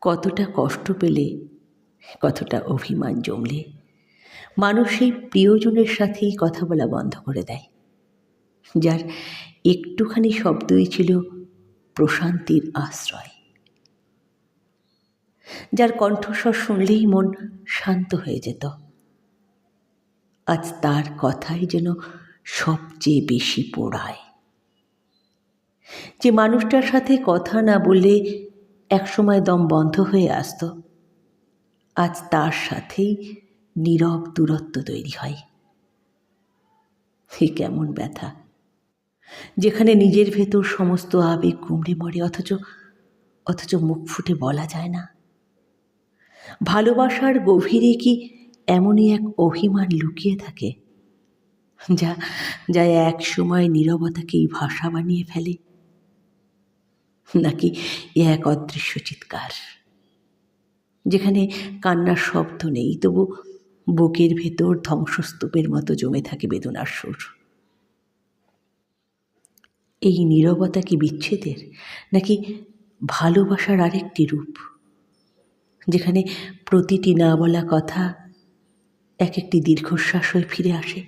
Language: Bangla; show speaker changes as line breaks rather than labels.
কতটা কষ্ট পেলে, কতটা অভিমান জমলে মানুষ সেই প্রিয়জনের সাথেই কথা বলা বন্ধ করে দেয়, যার একটুখানি শব্দই ছিল প্রশান্তির আশ্রয়, যার কণ্ঠস্বর শুনলেই মন শান্ত হয়ে যেত। আজ তার কথাই যেন সবচেয়ে বেশি পোড়ায়। যে মানুষটার সাথে কথা না বললে একসময় দম বন্ধ হয়ে আসত, আজ তার সাথেই নীরব দূরত্ব তৈরি হয়। কেমন ব্যথা, যেখানে নিজের ভেতর সমস্ত আবেগ কুমড়ে মরে, অথচ মুখ ফুটে বলা যায় না। ভালোবাসার গভীরে কি এমনই এক অভিমান লুকিয়ে থাকে, যা এক সময় নীরবতাকেই ভাষা বানিয়ে ফেলে? নাকি এক অদৃশ্য চিৎকার, যেখানে কান্নার শব্দ নেই, তবু বুকের ভেতর ধ্বংসস্তূপের মতো জমে থাকে বেদনার সুর? এই নীরবতা কি বিচ্ছেদের, নাকি ভালোবাসার আরেকটি রূপ, যেখানে প্রতিটি না বলা কথা এক একটি দীর্ঘশ্বাস হয়ে ফিরে আসে?